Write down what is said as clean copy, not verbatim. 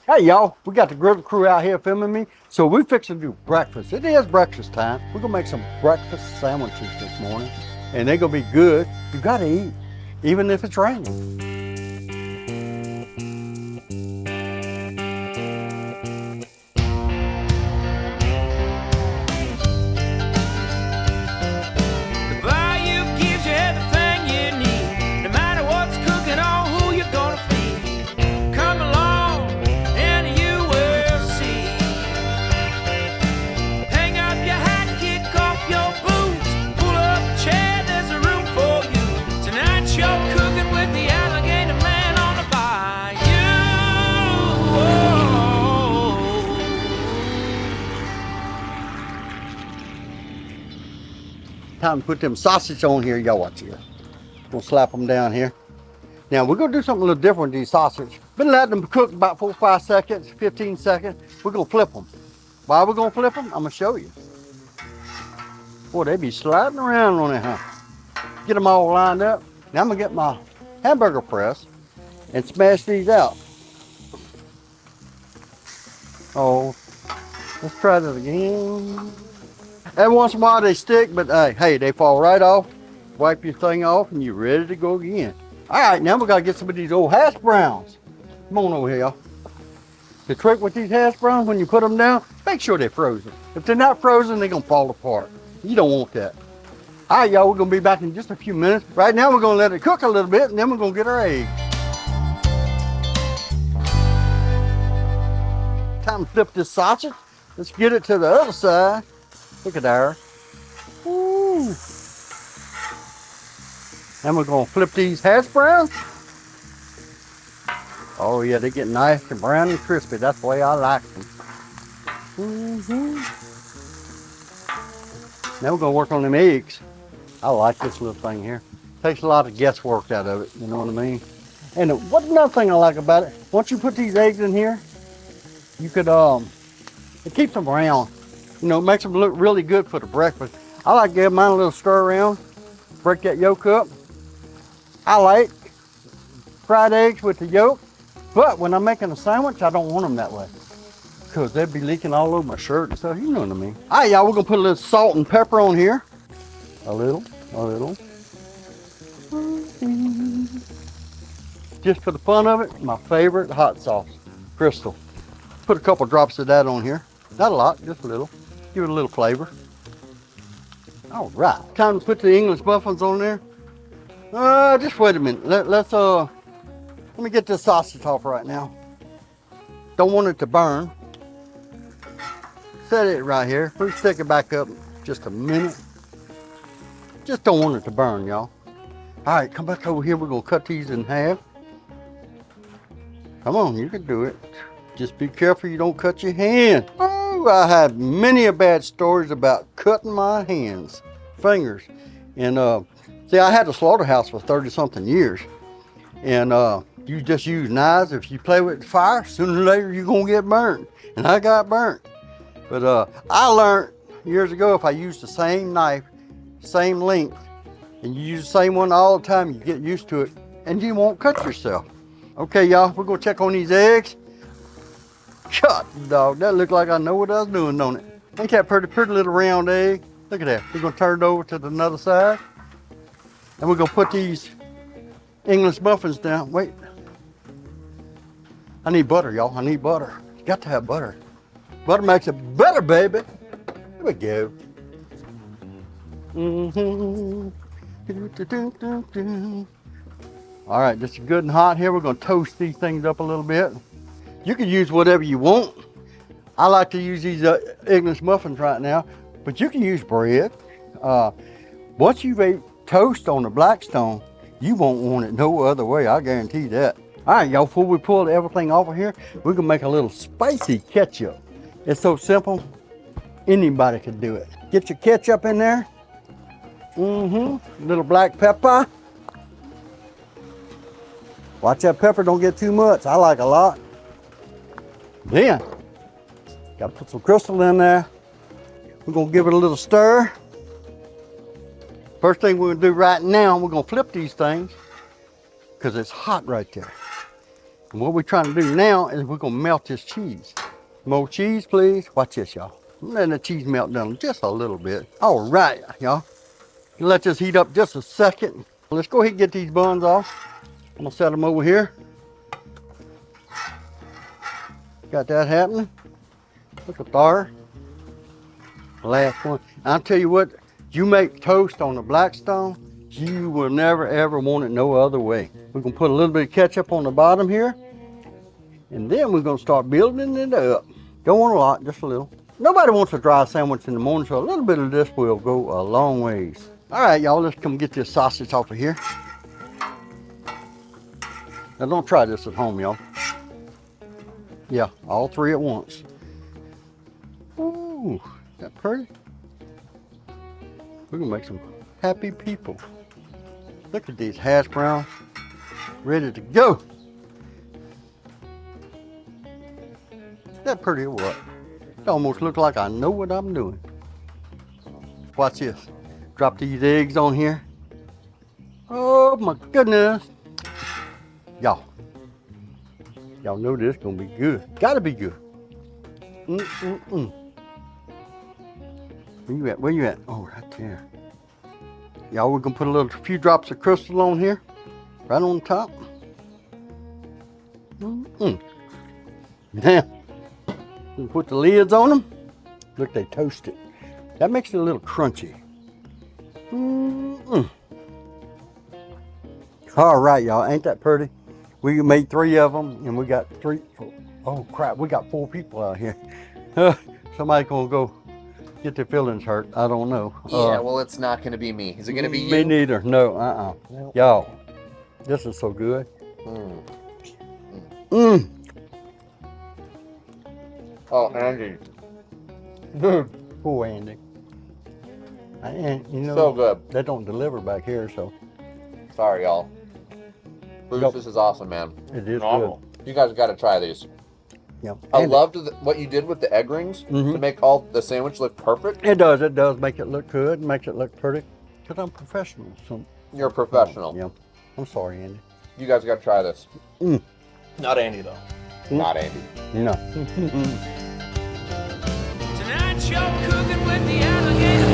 Hey y'all, we got the griddle crew out here filming me, so we fixing to do breakfast. It is breakfast time. We're gonna make some breakfast sandwiches this morning, and they're gonna be good. You gotta eat, even if it's raining. Time to put them sausage on here. Y'all watch here. We'll slap them down here. Now we're gonna do something a little different with these sausage. Been letting them cook about 4 or 5 seconds, 15 seconds. We're gonna flip them. Why we're gonna flip them? I'm gonna show you. Boy, they be sliding around on it, huh? Get them all lined up. Now I'm gonna get my hamburger press and smash these out. Oh, let's try that again. Every once in a while they stick, but hey, they fall right off. Wipe your thing off and you're ready to go again. All right, now we gotta get some of these old hash browns. Come on over here, y'all. The trick with these hash browns, when you put them down, make sure they're frozen. If they're not frozen, they're gonna fall apart. You don't want that. All right, y'all, we're gonna be back in just a few minutes. Right now, we're gonna let it cook a little bit, and then we're gonna get our eggs. Time to flip this sausage. Let's get it to the other side. Look at there. Ooh. And we're gonna flip these hash browns. Oh yeah, they get nice and brown and crispy. That's the way I like them. Now we're gonna work on them eggs. I like this little thing here. Takes a lot of guesswork out of it, you know what I mean? And what another thing I like about it, once you put these eggs in here, you could, it keeps them round. You know, it makes them look really good for the breakfast. I like to give mine a little stir around, break that yolk up. I like fried eggs with the yolk, but when I'm making a sandwich, I don't want them that way because they'd be leaking all over my shirt and stuff, you know what I mean. All right, y'all, we're gonna put a little salt and pepper on here. A little. Just for the fun of it, my favorite hot sauce, Crystal. Put a couple drops of that on here. Not a lot, just a little. Give it a little flavor. All right, time to put the English muffins on there. Just wait a minute. Let me get this sausage off right now. Don't want it to burn. Set it right here. We'll stick it back up just a minute. Just don't want it to burn, y'all. All right, come back over here. We're gonna cut these in half. Come on, you can do it. Just be careful you don't cut your hand. Oh, I have many bad stories about cutting my fingers. And see, I had a slaughterhouse for 30-something years. And you just use knives. If you play with fire, sooner or later you're gonna get burnt. And I got burnt. But I learned years ago, if I use the same knife, same length, and you use the same one all the time, you get used to it and you won't cut yourself. Okay, y'all, we're gonna check on these eggs. God, dog, that looked like I know what I was doing, don't it? Ain't that pretty little round egg? Look at that. We're gonna turn it over to the other side. And we're gonna put these English muffins down. Wait. I need butter, y'all. I need butter. You got to have butter. Butter makes it better, baby. Here we go. All right, this is good and hot here. We're gonna toast these things up a little bit. You can use whatever you want. I like to use these English muffins right now, but you can use bread. Once you've ate toast on the Blackstone, you won't want it no other way, I guarantee that. All right, y'all, before we pull everything off of here, we're gonna make a little spicy ketchup. It's so simple, anybody can do it. Get your ketchup in there. Little black pepper. Watch that pepper don't get too much. I like a lot. Then, gotta put some Crystal in there. We're gonna give it a little stir. First thing we're gonna do right now, we're gonna flip these things because it's hot right there. And what we're trying to do now is we're gonna melt this cheese. More cheese, please. Watch this, y'all. Let the cheese melt down just a little bit. All right, y'all. Let this heat up just a second. Let's go ahead and get these buns off. I'm gonna set them over here. Got that happening. Look at there. Last one. I'll tell you what, you make toast on the Blackstone, you will never ever want it no other way. We're gonna put a little bit of ketchup on the bottom here, and then we're gonna start building it up. Don't want a lot, just a little. Nobody wants a dry sandwich in the morning, so a little bit of this will go a long ways. All right, y'all, let's come get this sausage off of here. Now don't try this at home, y'all. Yeah, all three at once. Ooh, is that pretty? We're gonna make some happy people. Look at these hash browns, ready to go. Is that pretty or what? It almost looks like I know what I'm doing. Watch this. Drop these eggs on here. Oh my goodness. Y'all know this gonna be good. Gotta be good. Where you at? Where you at? Oh, right there. Y'all, we're gonna put a few drops of crystal on here, right on top. Now, we put the lids on them. Look, they toasted. That makes it a little crunchy. All right, y'all, ain't that pretty? We made 3 of them, and we got 3. Oh crap, we got 4 people out here. Somebody's gonna go get their feelings hurt. I don't know. Yeah, well, it's not gonna be me. Is it gonna be you? Me neither. No, Y'all, this is so good. Oh, Andy. Poor Andy. And you know, So good. They don't deliver back here, so. Sorry, y'all. Bruce, this is awesome, man. It is good. You guys got to try these. Yeah. I loved what you did with the egg rings to make all the sandwich look perfect. It does make it look good, makes it look pretty. Because I'm professional. So. You're a professional. Yeah. I'm sorry, Andy. You guys got to try this. Not Andy, though. Not Andy. No. Tonight you're cooking with the alligator.